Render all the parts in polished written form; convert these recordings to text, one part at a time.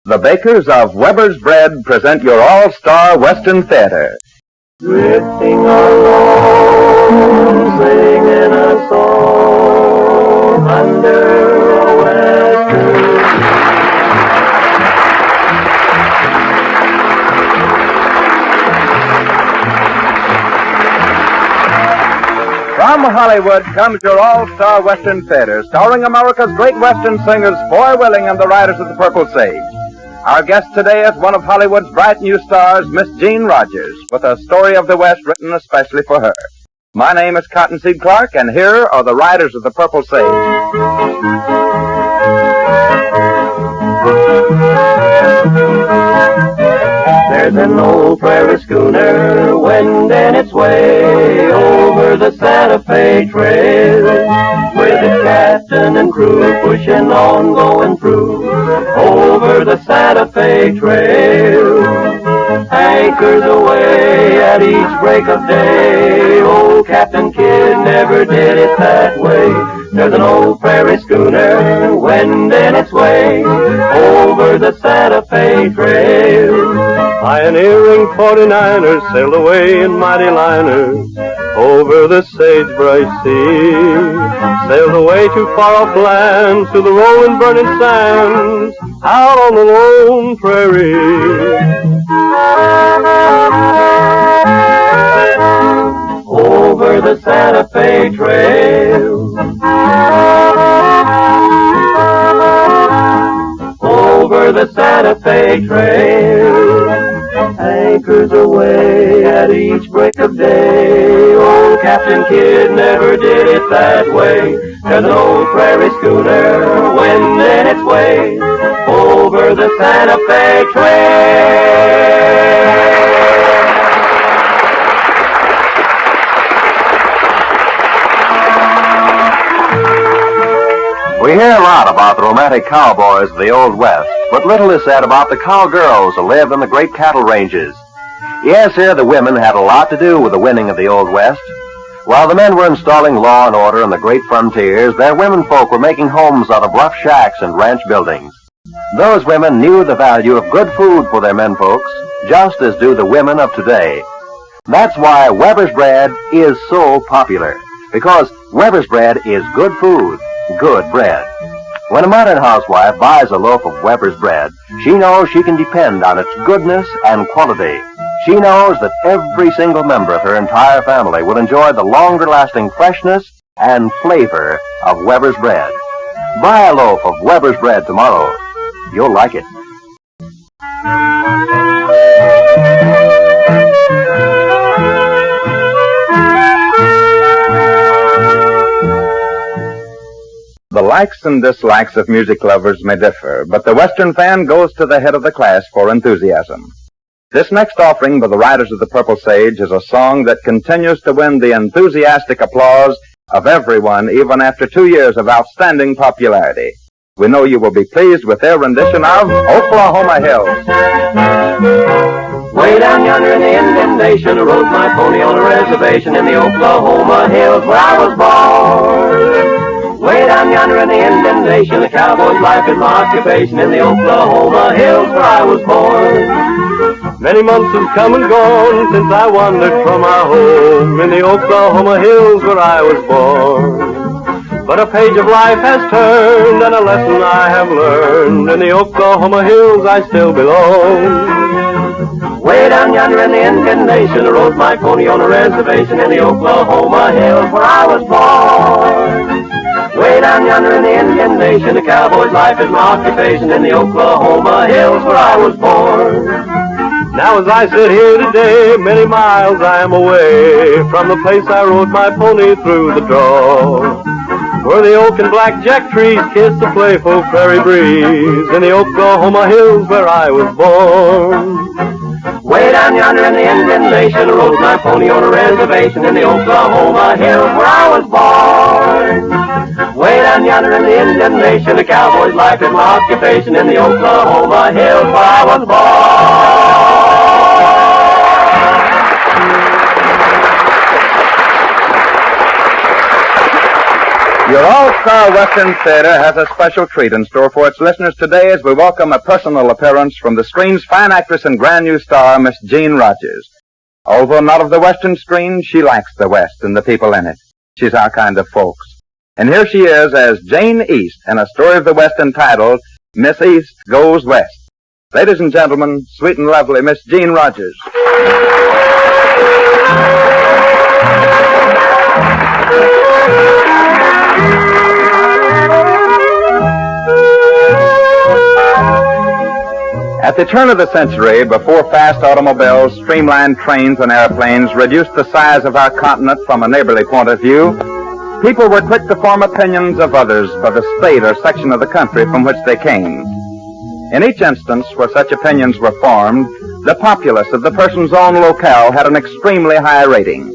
The bakers of Weber's Bread present your all-star Western theater. Drifting along, singing a song under a western. From Hollywood comes your all-star Western theater, starring America's great Western singers, Foy Willing and the Riders of the Purple Sage. Our guest today is one of Hollywood's bright new stars, Miss Jean Rogers, with a story of the West written especially for her. My name is Cottonseed Clark, and here are the Riders of the Purple Sage. There's an old prairie schooner wending its way over the Santa Fe Trail, with its captain and crew pushing on, going through over the Santa Fe Trail. Anchors away at each break of day. Old Captain Kidd never did it that way. There's an old prairie schooner wending its way over the Santa Fe Trail. Pioneering 49ers sailed away in mighty liners over the sagebrush sea. Sailed away to far-off lands, to the rolling, burning sands, out on the lone prairie. Over the Santa Fe Trail. Over the Santa Fe Trail. Anchors away at each break of day. Old Captain Kidd never did it that way. There's an old prairie schooner wending its way over the Santa Fe Trail. We hear a lot about the romantic cowboys of the Old West, but little is said about the cowgirls who lived in the great cattle ranges. Yes, here the women had a lot to do with the winning of the Old West. While the men were installing law and order in the great frontiers, their women folk were making homes out of rough shacks and ranch buildings. Those women knew the value of good food for their men folks, just as do the women of today. That's why Weber's Bread is so popular, because Weber's Bread is good food. Good bread. When a modern housewife buys a loaf of Weber's bread, she knows she can depend on its goodness and quality. She knows that every single member of her entire family will enjoy the longer-lasting freshness and flavor of Weber's bread. Buy a loaf of Weber's bread tomorrow. You'll like it. The likes and dislikes of music lovers may differ, but the Western fan goes to the head of the class for enthusiasm. This next offering by the Riders of the Purple Sage is a song that continues to win the enthusiastic applause of everyone, even after 2 years of outstanding popularity. We know you will be pleased with their rendition of Oklahoma Hills. Way down yonder in the Indian Nation, I rode my pony on a reservation in the Oklahoma Hills where I was born. Way down yonder in the Indian Nation, a cowboy's life is my occupation in the Oklahoma Hills where I was born. Many months have come and gone since I wandered from our home in the Oklahoma Hills where I was born. But a page of life has turned and a lesson I have learned. In the Oklahoma Hills I still belong. Way down yonder in the Indian Nation, I rode my pony on a reservation in the Oklahoma Hills where I was born. Way down yonder in the Indian Nation, a cowboy's life is my occupation in the Oklahoma Hills where I was born. Now as I sit here today, many miles I am away from the place I rode my pony through the draw, where the oak and blackjack trees kiss the playful prairie breeze in the Oklahoma Hills where I was born. Way down yonder in the Indian Nation, I rode my pony on a reservation in the Oklahoma Hills where I was born. Way down yonder in the Indian Nation, a cowboy's life is my occupation in the Oklahoma Hills where I was born. Your All-Star Western Theater has a special treat in store for its listeners today as we welcome a personal appearance from the screen's fine actress and grand new star, Miss Jean Rogers. Although not of the Western screen, she likes the West and the people in it. She's our kind of folks. And here she is as Jane East in a story of the West entitled, Miss East Goes West. Ladies and gentlemen, sweet and lovely Miss Jean Rogers. At the turn of the century, before fast automobiles, streamlined trains, and airplanes reduced the size of our continent from a neighborly point of view, people were quick to form opinions of others by the state or section of the country from which they came. In each instance where such opinions were formed, the populace of the person's own locale had an extremely high rating.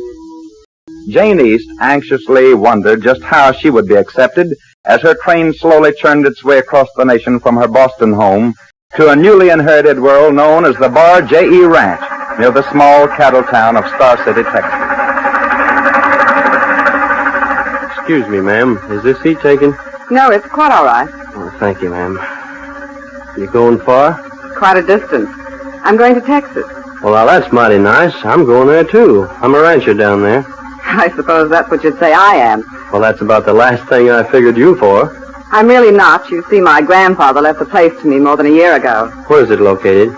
Jane East anxiously wondered just how she would be accepted as her train slowly churned its way across the nation from her Boston home to a newly inherited world known as the Bar J.E. Ranch, near the small cattle town of Star City, Texas. Excuse me, ma'am. Is this seat taken? No, it's quite all right. Oh, thank you, ma'am. You going far? Quite a distance. I'm going to Texas. Well, now, that's mighty nice. I'm going there, too. I'm a rancher down there. I suppose that's what you'd say I am. Well, that's about the last thing I figured you for. I'm really not. You see, my grandfather left the place to me more than a year ago. Where is it located?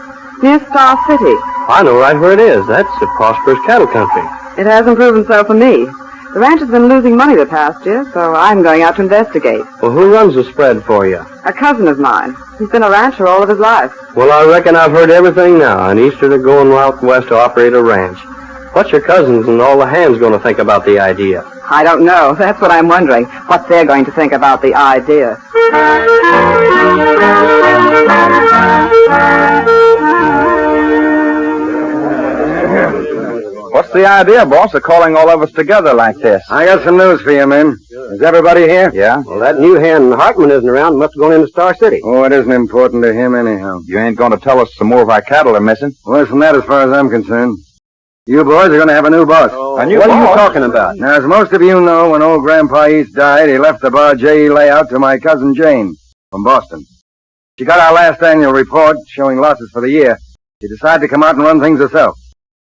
Near Star City. I know right where it is. That's a prosperous cattle country. It hasn't proven so for me. The ranch has been losing money the past year, so I'm going out to investigate. Well, who runs the spread for you? A cousin of mine. He's been a rancher all of his life. Well, I reckon I've heard everything now. An Easterner going out west to operate a ranch. What's your cousins and all the hands going to think about the idea? I don't know. That's what I'm wondering. What they're going to think about the idea. What's the idea, boss, of calling all of us together like this? I got some news for you, men. Is everybody here? Yeah? Well, that new hand Hartman isn't around. Must have gone into Star City. Oh, it isn't important to him anyhow. You ain't going to tell us some more of our cattle are missing? Worse than that as far as I'm concerned. You boys are going to have a new boss. A new What boss? are you talking about? Now, as most of you know, when old Grandpa East died, he left the Bar J.E. layout to my cousin Jane from Boston. She got our last annual report showing losses for the year. She decided to come out and run things herself.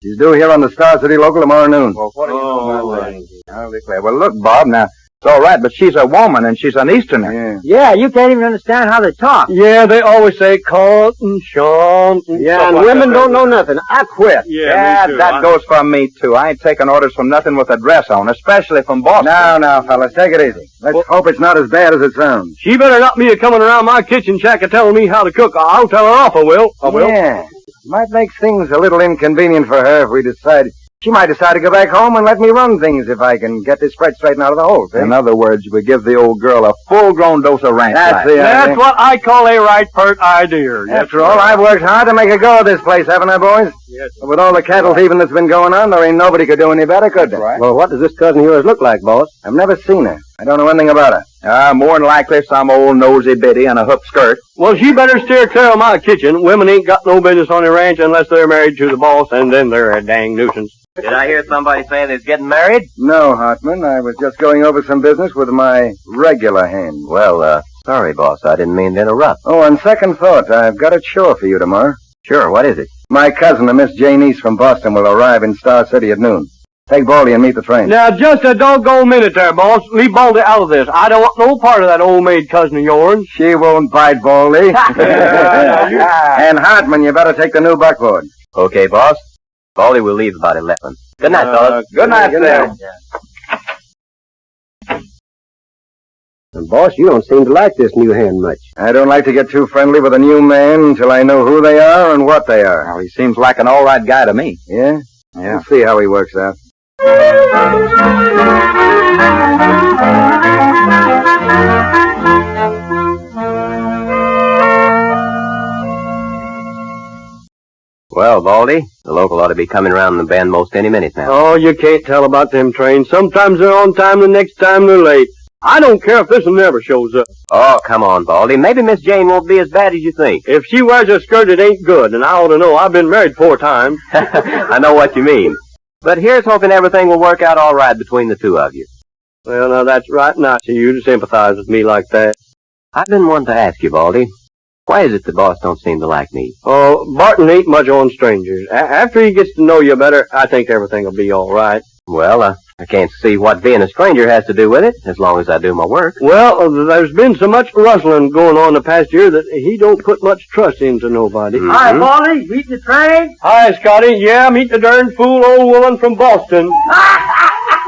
She's due here on the Star City local tomorrow noon. Well, what are you doing about that? I'll declare. Well, look, Bob, now, it's all right, but she's a woman and she's an Easterner. Yeah. Yeah, you can't even understand how they talk. Yeah, they always say cotton, Sean. Yeah, and women don't know nothing. I quit. Yeah, that goes for me, too. I ain't taking orders from nothing with a dress on, especially from Boston. Now, fellas, take it easy. Let's hope it's not as bad as it sounds. She better not be coming around my kitchen shack and telling me how to cook. I'll tell her off, I will. Yeah. Might make things a little inconvenient for her if we decide. She might decide to go back home and let me run things if I can get this spread straightened out of the hole, see? In other words, we give the old girl a full-grown dose of ranch That's life. the idea. That's what I call a right pert idea. After all, I've worked hard to make a go of this place, haven't I, boys? Yes. But with all the cattle thieving that's been going on, there ain't nobody could do any better, could they? Right. Well, what does this cousin of yours look like, boss? I've never seen her. I don't know anything about her. More than likely some old nosy biddy in a hoop skirt. Well, she better steer clear of my kitchen. Women ain't got no business on the ranch unless they're married to the boss, and then they're a dang nuisance. Did I hear somebody say they're getting married? No, Hartman. I was just going over some business with my regular hand. Well, sorry, boss. I didn't mean to interrupt. Oh, on second thought, I've got a chore for you tomorrow. Sure, what is it? My cousin, a Miss Jane East from Boston, will arrive in Star City at noon. Take Baldy and meet the train. Now, just a doggone minute there, boss. Leave Baldy out of this. I don't want no part of that old maid cousin of yours. She won't bite, Baldy. And Hartman, you better take the new buckboard. Okay, boss. Baldy will leave about 11. Good night, fellas. Good night, sir. And, boss, you don't seem to like this new hand much. I don't like to get too friendly with a new man until I know who they are and what they are. Well, he seems like an all right guy to me. Yeah? Yeah. We'll see how he works out. Well, Baldy, the local ought to be coming around the bend most any minute now. Oh, you can't tell about them trains. Sometimes they're on time, the next time they're late. I don't care if this one never shows up. Oh, come on, Baldy. Maybe Miss Jane won't be as bad as you think. If she wears a skirt, it ain't good, and I ought to know. I've been married 4 times. I know what you mean. But here's hoping everything will work out all right between the two of you. Well, now that's right nice of you to sympathize with me like that. I've been wanting to ask you, Baldy. Why is it the boss don't seem to like me? Oh, Barton ain't much on strangers. After he gets to know you better, I think everything will be all right. Well, I can't see what being a stranger has to do with it, as long as I do my work. Well, there's been so much rustling going on the past year that he don't put much trust into nobody. Mm-hmm. Hi, Baldy. Meet the train? Hi, Scotty. Yeah, meet the darn fool old woman from Boston.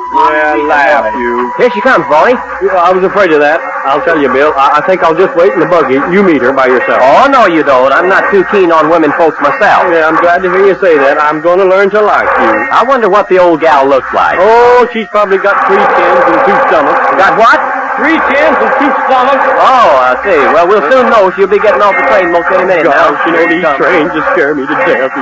Yeah, laugh, you. Here she comes, Baldy. I was afraid of that. I'll tell you, Bill. I think I'll just wait in the buggy. You meet her by yourself. Oh, no, you don't. I'm not too keen on women folks myself. Yeah, I'm glad to hear you say that. I'm going to learn to like you. I wonder what the old gal looks like. Oh, she's probably got 3 chins and 2 stomachs. Got what? 3 chins and 2 stomachs. Oh, I see. Well, we'll soon know. She'll be getting off the train most any minute now. Gosh, you know, these trains just scare me to death.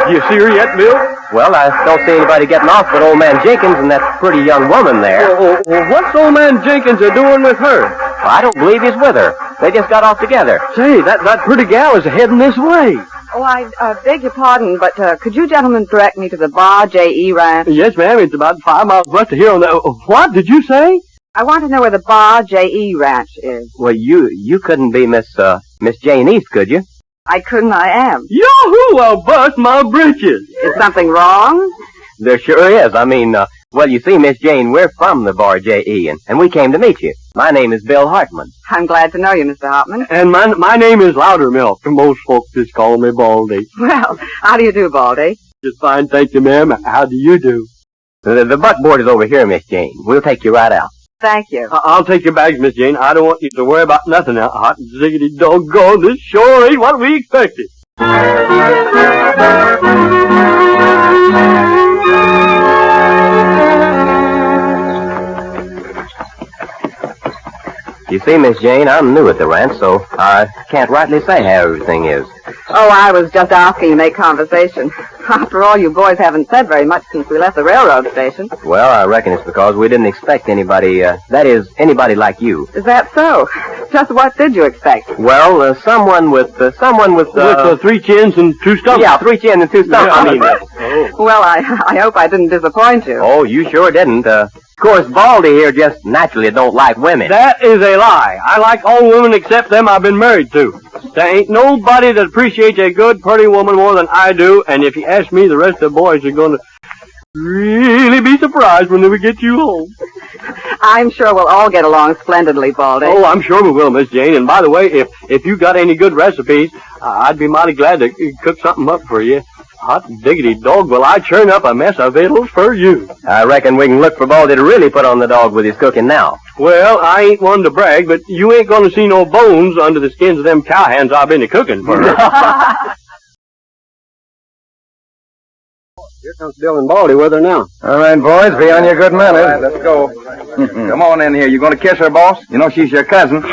Do you see her yet, Bill? Well, I don't see anybody getting off but old man Jenkins and that pretty young woman there. Well, what's old man Jenkins doing with her? I don't believe he's with her. They just got off together. Say, that pretty gal is heading this way. Oh, I beg your pardon, but could you gentlemen direct me to the Bar J.E. Ranch? Yes, ma'am. It's about 5 miles west of here on the... What did you say? I want to know where the Bar J.E. Ranch is. Well, you couldn't be Miss Jane East, could you? I couldn't, I am. Yahoo! I'll bust my britches. Is something wrong? There sure is. I mean, well, you see, Miss Jane, we're from the Bar J.E., and we came to meet you. My name is Bill Hartman. I'm glad to know you, Mr. Hartman. And my name is Loudermilk. Most folks just call me Baldy. Well, how do you do, Baldy? Just fine, thank you, ma'am. How do you do? The buckboard is over here, Miss Jane. We'll take you right out. Thank you. I'll take your bags, Miss Jane. I don't want you to worry about nothing now. Hot ziggity doggone, this sure ain't what we expected. You see, Miss Jane, I'm new at the ranch, so I can't rightly say how everything is. Oh, I was just asking to make conversation. After all, you boys haven't said very much since we left the railroad station. Well, I reckon it's because we didn't expect anybody, anybody like you. Is that so? Just what did you expect? Well, someone with... With 3 chins and 2 stomachs. Yeah, 3 chins and 2 stomachs. Yeah, I mean, Well, I hope I didn't disappoint you. Oh, you sure didn't. Of course, Baldy here just naturally don't like women. That is a lie. I like all women except them I've been married to. There ain't nobody that appreciates a good, pretty woman more than I do, and if you ask me, the rest of the boys are going to really be surprised when we get you home. I'm sure we'll all get along splendidly, Baldy. Oh, I'm sure we will, Miss Jane. And by the way, if you got any good recipes, I'd be mighty glad to cook something up for you. Hot diggity dog, will I churn up a mess of victuals for you. I reckon we can look for Baldy to really put on the dog with his cooking now. Well, I ain't one to brag, but you ain't going to see no bones under the skins of them cowhands I've been a-cooking for her. Here comes Bill and Baldy with her now. All right, boys, be on your good manners. All right, let's go. Come on in here. You going to kiss her, boss? You know she's your cousin. All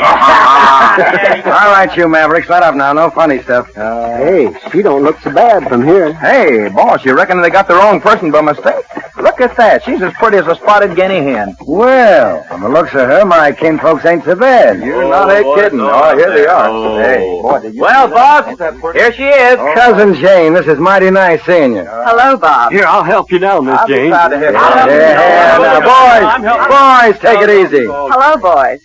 right, you Mavericks, let up now. No funny stuff. Hey, she don't look so bad from here. Hey, boss, you reckon they got the wrong person by mistake? Look at that. She's as pretty as a spotted guinea hen. Well, from the looks of her, my kinfolks ain't so bad. You're not kidding. Oh, here they are. Hey, boy, did you Well, boss, here she is. Cousin Jane, this is mighty nice seeing you. Hello, Bob. Here, I'll help you now, Miss I'll be Jane. proud to help you. Yeah, now, boys, take it easy. Hello, boys.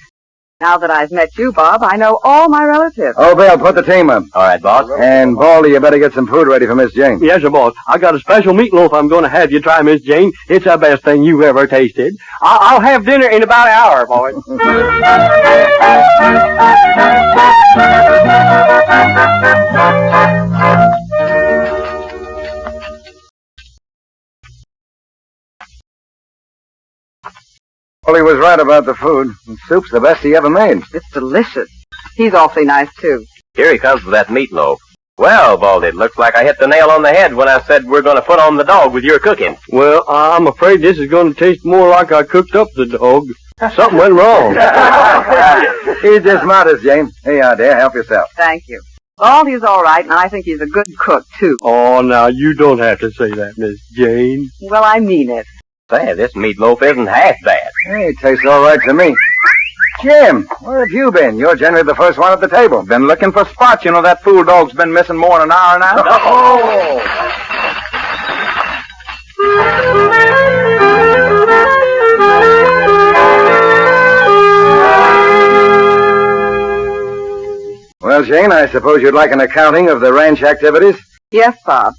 Now that I've met you, Bob, I know all my relatives. Oh, Bill, put the team up. All right, boss. And, Baldy, you better get some food ready for Miss Jane. Yes, sir, boss. I got a special meatloaf I'm going to have you try, Miss Jane. It's the best thing you've ever tasted. I'll have dinner in about an hour, boys. Well, he was right about the food. The soup's the best he ever made. It's delicious. He's awfully nice, too. Here he comes with that meatloaf. Well, Baldy, it looks like I hit the nail on the head when I said we're going to put on the dog with your cooking. Well, I'm afraid this is going to taste more like I cooked up the dog. Something went wrong. He's just modest, Jane. Here you are, dear. Help yourself. Thank you. Baldy's all right, and I think he's a good cook, too. Oh, now, you don't have to say that, Miss Jane. Well, I mean it. Say, this meatloaf isn't half bad. Hey, it tastes all right to me. Jim, where have you been? You're generally the first one at the table. Been looking for spots. You know that fool dog's been missing more than an hour now. Oh! Well, Jane, I suppose you'd like an accounting of the ranch activities? Yes, Bob.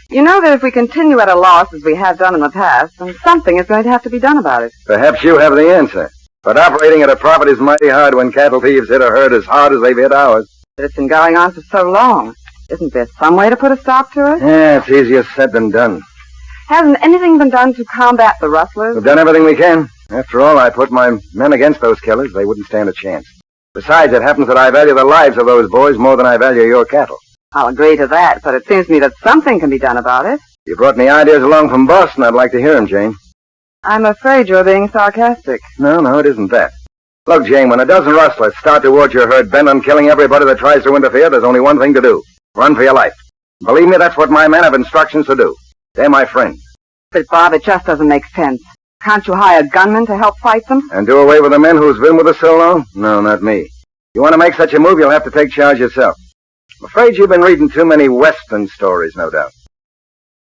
You know that if we continue at a loss as we have done in the past, then something is going to have to be done about it. Perhaps you have the answer. But operating at a profit is mighty hard when cattle thieves hit a herd as hard as they've hit ours. But it's been going on for so long. Isn't there some way to put a stop to it? Yeah, it's easier said than done. Hasn't anything been done to combat the rustlers? We've done everything we can. After all, I put my men against those killers. They wouldn't stand a chance. Besides, it happens that I value the lives of those boys more than I value your cattle. I'll agree to that, but it seems to me that something can be done about it. You brought any ideas along from Boston, I'd like to hear them, Jane. I'm afraid you're being sarcastic. No, it isn't that. Look, Jane, when a dozen rustlers start towards your herd bent on killing everybody that tries to interfere, there's only one thing to do. Run for your life. Believe me, that's what my men have instructions to do. They're my friends. But, Bob, it just doesn't make sense. Can't you hire gunmen to help fight them? And do away with the men who's been with us so long? No, not me. You want to make such a move, you'll have to take charge yourself. I'm afraid you've been reading too many Western stories, no doubt.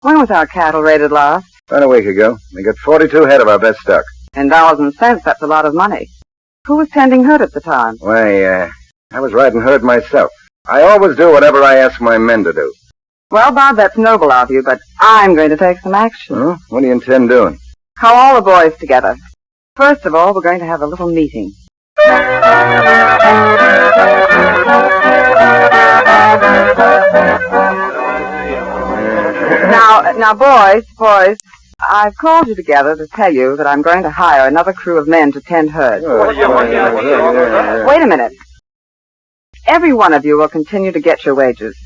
When was our cattle raided last? About a week ago. We got 42 head of our best stock. In dollars and cents, that's a lot of money. Who was tending herd at the time? Why, I was riding herd myself. I always do whatever I ask my men to do. Well, Bob, that's noble of you, but I'm going to take some action. Huh? What do you intend doing? Call all the boys together. First of all, we're going to have a little meeting. Now, boys, I've called you together to tell you that I'm going to hire another crew of men to tend herds. Wait a minute. Every one of you will continue to get your wages.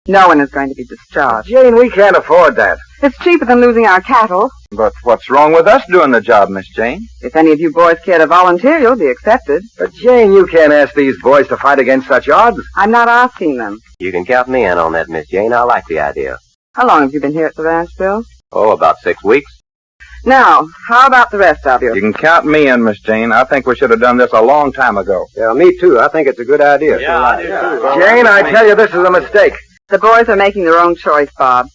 No one is going to be discharged. Jane, we can't afford that. It's cheaper than losing our cattle. But what's wrong with us doing the job, Miss Jane? If any of you boys care to volunteer, you'll be accepted. But, Jane, you can't ask these boys to fight against such odds. I'm not asking them. You can count me in on that, Miss Jane. I like the idea. How long have you been here at the ranch, Bill? Oh, about 6 weeks. Now, how about the rest of you? You can count me in, Miss Jane. I think we should have done this a long time ago. Yeah, me too. I think it's a good idea. Yeah, I do too. Jane, I tell you, this is a mistake. The boys are making their own choice, Bob.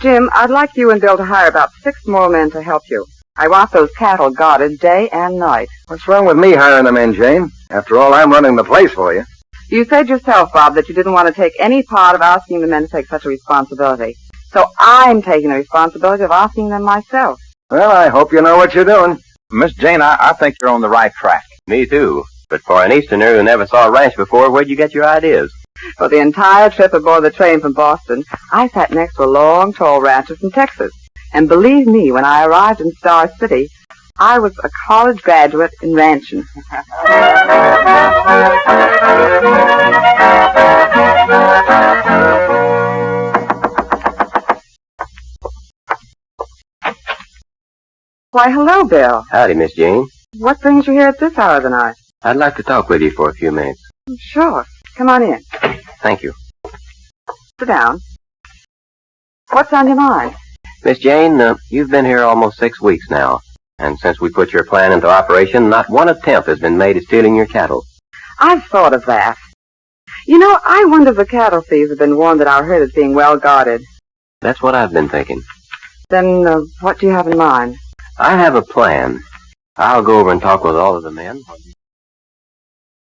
Jim, I'd like you and Bill to hire about 6 more men to help you. I want those cattle guarded day and night. What's wrong with me hiring the men, Jane? After all, I'm running the place for you. You said yourself, Bob, that you didn't want to take any part of asking the men to take such a responsibility. So I'm taking the responsibility of asking them myself. Well, I hope you know what you're doing. Miss Jane, I think you're on the right track. Me too. But for an Easterner who never saw a ranch before, where'd you get your ideas? For the entire trip aboard the train from Boston, I sat next to a long, tall rancher from Texas. And believe me, when I arrived in Star City, I was a college graduate in ranching. Why, hello, Bill. Howdy, Miss Jane. What brings you here at this hour of the night? I'd like to talk with you for a few minutes. Sure. Come on in. Thank you. Sit down. What's on your mind? Miss Jane, you've been here almost 6 weeks now. And since we put your plan into operation, not one attempt has been made at stealing your cattle. I've thought of that. You know, I wonder if the cattle thieves have been warned that our herd is being well guarded. That's what I've been thinking. Then what do you have in mind? I have a plan. I'll go over and talk with all of the men.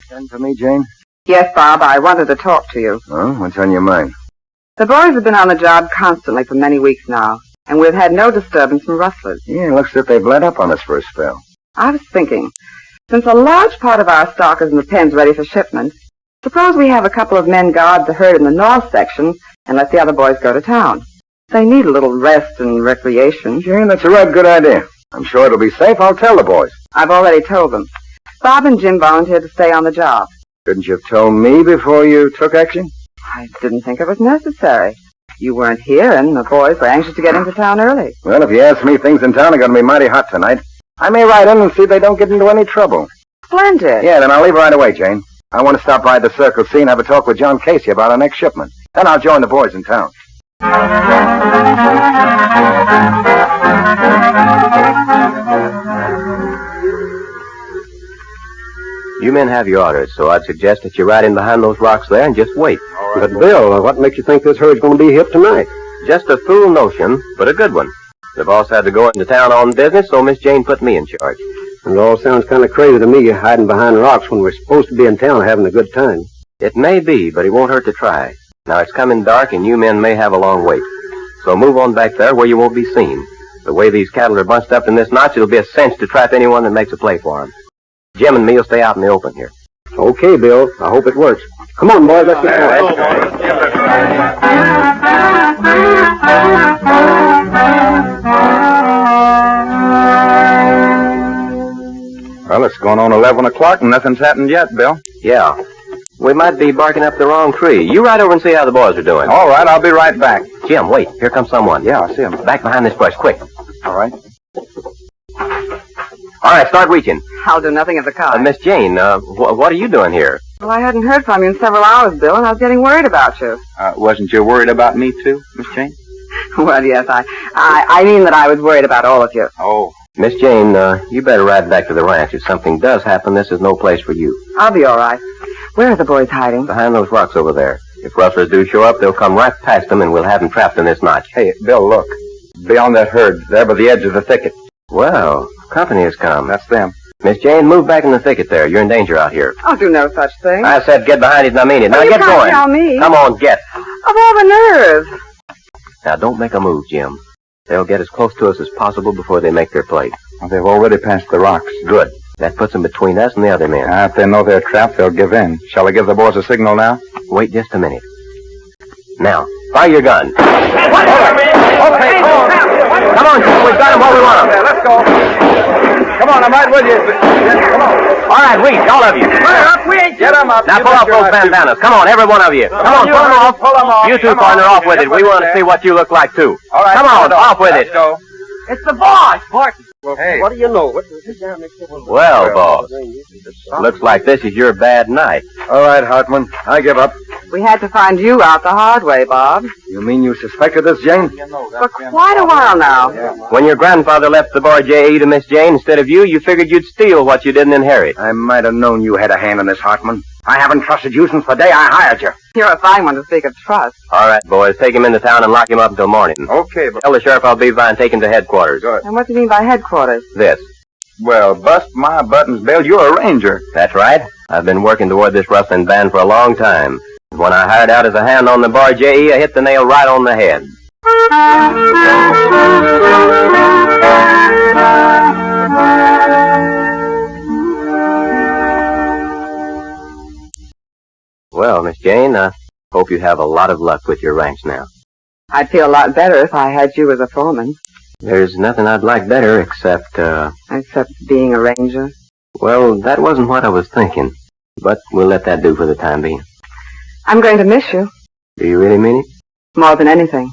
Send for me, Jane? Yes, Bob, I wanted to talk to you. Oh, what's on your mind? The boys have been on the job constantly for many weeks now, and we've had no disturbance from rustlers. Yeah, looks as if they've let up on us for a spell. I was thinking, since a large part of our stock is in the pens ready for shipment, suppose we have a couple of men guard the herd in the north section and let the other boys go to town. They need a little rest and recreation. Jane, that's a right good idea. I'm sure it'll be safe. I'll tell the boys. I've already told them. Bob and Jim volunteered to stay on the job. Couldn't you have told me before you took action? I didn't think it was necessary. You weren't here, and the boys were anxious to get into town early. Well, if you ask me, things in town are going to be mighty hot tonight. I may ride in and see they don't get into any trouble. Splendid. Yeah, then I'll leave right away, Jane. I want to stop by the Circle C and have a talk with John Casey about our next shipment. Then I'll join the boys in town. You men have your orders, so I'd suggest that you ride in behind those rocks there and just wait. But, Bill, what makes you think this herd's going to be hip tonight? Just a fool notion, but a good one. The boss had to go into town on business, so Miss Jane put me in charge. It all sounds kind of crazy to me, hiding behind rocks when we're supposed to be in town having a good time. It may be, but it won't hurt to try. Now, it's coming dark, and you men may have a long wait. So move on back there where you won't be seen. The way these cattle are bunched up in this notch, it'll be a cinch to trap anyone that makes a play for them. Jim and me will stay out in the open here. Okay, Bill. I hope it works. Come on, boys. Let's get going. Well, it's going on 11 o'clock and nothing's happened yet, Bill. Yeah. We might be barking up the wrong tree. You ride over and see how the boys are doing. All right, I'll be right back. Jim, wait. Here comes someone. Yeah, I see him. Back behind this bush, quick. All right. All right, start reaching. I'll do nothing of the kind. Miss Jane, what are you doing here? Well, I hadn't heard from you in several hours, Bill, and I was getting worried about you. Wasn't you worried about me, too, Miss Jane? Well, yes, I mean that I was worried about all of you. Oh. Miss Jane, you better ride back to the ranch. If something does happen, this is no place for you. I'll be all right. Where are the boys hiding? Behind those rocks over there. If rustlers do show up, they'll come right past them, and we'll have them trapped in this notch. Hey, Bill, look. Beyond that herd, there by the edge of the thicket. Well, company has come. That's them. Miss Jane, move back in the thicket there. You're in danger out here. I'll do no such thing. I said get behind it, and I mean it. Now you get can't going. tell me. Come on, get. Of all the nerve. Now, don't make a move, Jim. They'll get as close to us as possible before they make their play. Well, they've already passed the rocks. Good. That puts them between us and the other men. If they know they're trapped, they'll give in. Shall I give the boys a signal now? Wait just a minute. Now, fire your gun. All right. Okay, come on. Come on, Jim. We've got them where we want them. Let's go. Come on, I'm right with you. Come on. All right, reach, all of you. Get them up. Now, pull off those bandanas. Come on, every one of you. Come on, pull them off. Pull them off. You two partner off with it. We want to see what you look like, too. All right. Come on, off with it. Let's go. It's the boss, Barton. Well, Hey. what do you know? Well, boss, looks like this is your bad night. All right, Hartman. I give up. We had to find you out the hard way, Bob. You mean you suspected this, Jane? For quite a while now. When your grandfather left the bar J.E. to Miss Jane instead of you figured you'd steal what you didn't inherit. I might have known you had a hand in this, Hartman. I haven't trusted you since the day I hired you. You're a fine one to speak of trust. All right, boys, take him into town and lock him up until morning. Okay, but... Tell the sheriff I'll be by and take him to headquarters. Good. And what do you mean by headquarters? This. Well, bust my buttons, Bill. You're a ranger. That's right. I've been working toward this rustling band for a long time. When I hired out as a hand on the bar J.E., I hit the nail right on the head. Well, Miss Jane, I hope you have a lot of luck with your ranch now. I'd feel a lot better if I had you as a foreman. There's nothing I'd like better except, Except being a ranger. well, that wasn't what I was thinking. But we'll let that do for the time being. I'm going to miss you. Do you really mean it? More than anything.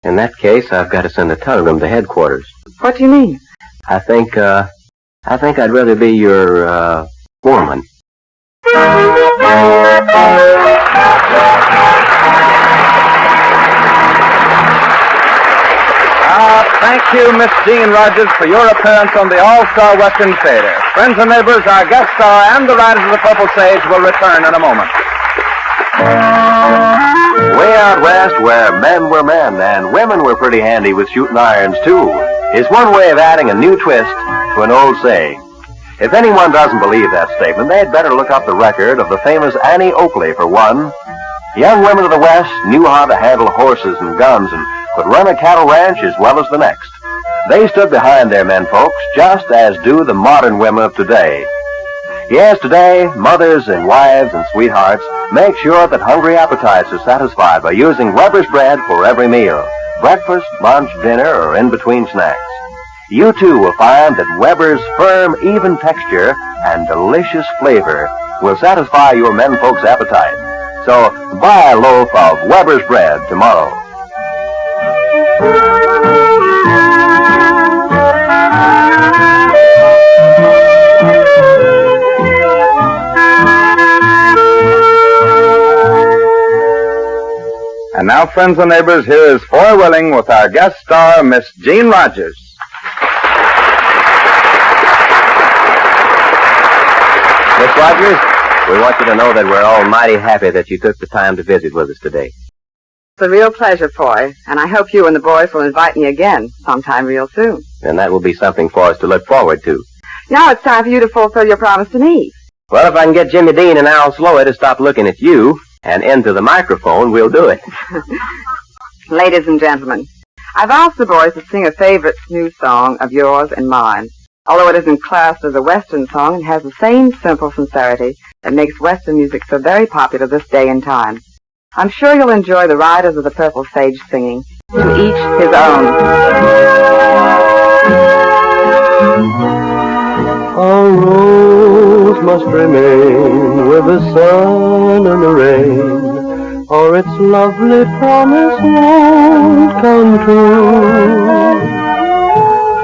In that case, I've got to send a telegram to headquarters. What do you mean? I think I'd rather be your, foreman. Thank you, Miss Jean Rogers, for your appearance on the All-Star Western Theater. Friends and neighbors, our guest star and the Riders of the Purple Sage will return in a moment. Way out west, where men were men and women were pretty handy with shooting irons, too, is one way of adding a new twist to an old saying. If anyone doesn't believe that statement, they'd better look up the record of the famous Annie Oakley, for one. Young women of the West knew how to handle horses and guns and could run a cattle ranch as well as the next. They stood behind their men folks, just as do the modern women of today. Yes, today, mothers and wives and sweethearts make sure that hungry appetites are satisfied by using Weber's bread for every meal, breakfast, lunch, dinner, or in-between snacks. You, too, will find that Weber's firm, even texture and delicious flavor will satisfy your men folks' appetite. So, buy a loaf of Weber's bread tomorrow. And now, friends and neighbors, here is Foy Willing with our guest star, Miss Jean Rogers. Miss Rogers, we want you to know that we're all mighty happy that you took the time to visit with us today. It's a real pleasure, Foy, and I hope you and the boys will invite me again sometime real soon. And that will be something for us to look forward to. Now it's time for you to fulfill your promise to me. Well, if I can get Jimmy Dean and Al Sloey to stop looking at you and into the microphone, we'll do it. Ladies and gentlemen, I've asked the boys to sing a favorite new song of yours and mine. Although it isn't classed as a Western song, it has the same simple sincerity that makes Western music so very popular this day and time. I'm sure you'll enjoy the Riders of the Purple Sage singing, To Each His Own. A rose must remain with the sun and the rain, or its lovely promise won't come true.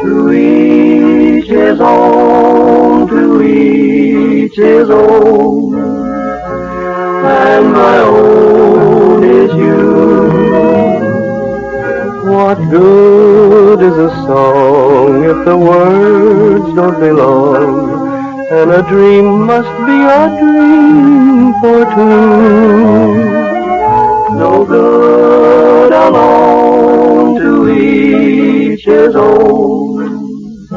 To each his own, to each his own, and my own is you. What good is a song if the words don't belong, and a dream must be a dream for two. No good alone, to each his own.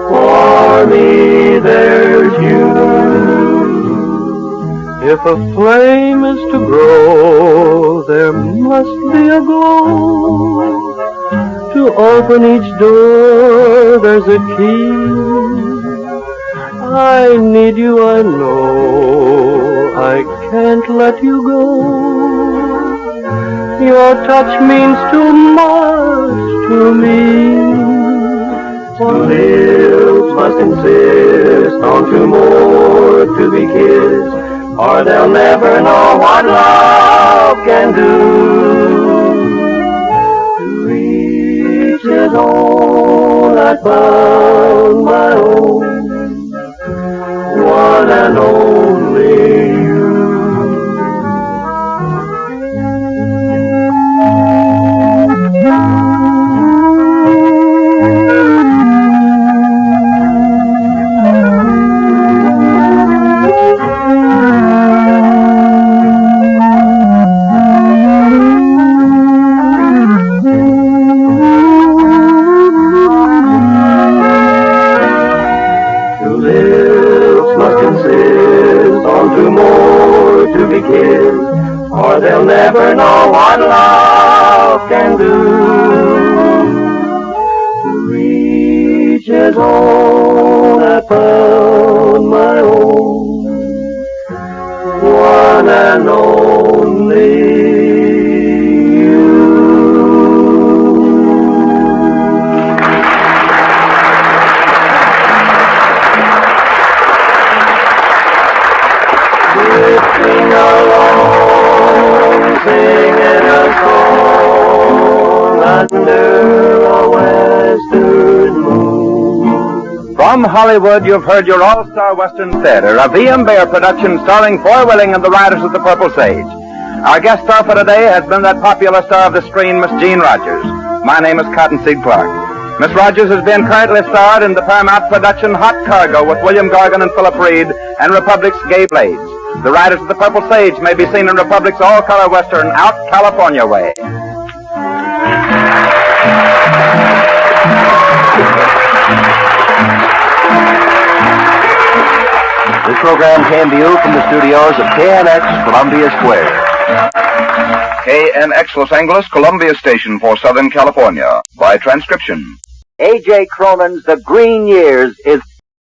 For me there's you. If a flame is to grow, there must be a glow. To open each door, there's a key. I need you, I know. I can't let you go. Your touch means too much to me. Two lips must insist on two more to be kissed, or they'll never know what love can do. To each his own, I found my own, one and only you. Or they'll never know what love can do. To reach his own, I found my own, one and only you. Drifting along, singing a song under a western moon. From Hollywood, you've heard your all-star Western theater, a V.M. Bear production starring Foy Willing and the Riders of the Purple Sage. Our guest star for today has been that popular star of the screen, Miss Jean Rogers. My name is Cottonseed Clark. Miss Rogers has been currently starred in the Paramount production Hot Cargo with William Gargan and Philip Reed and Republic's Gay Blades. The Riders of the Purple Sage may be seen in Republic's all-color Western Out California Way. This program came to you from the studios of KNX, Columbia Square. KNX Los Angeles, Columbia Station for Southern California. By transcription. A.J. Cronin's The Green Years is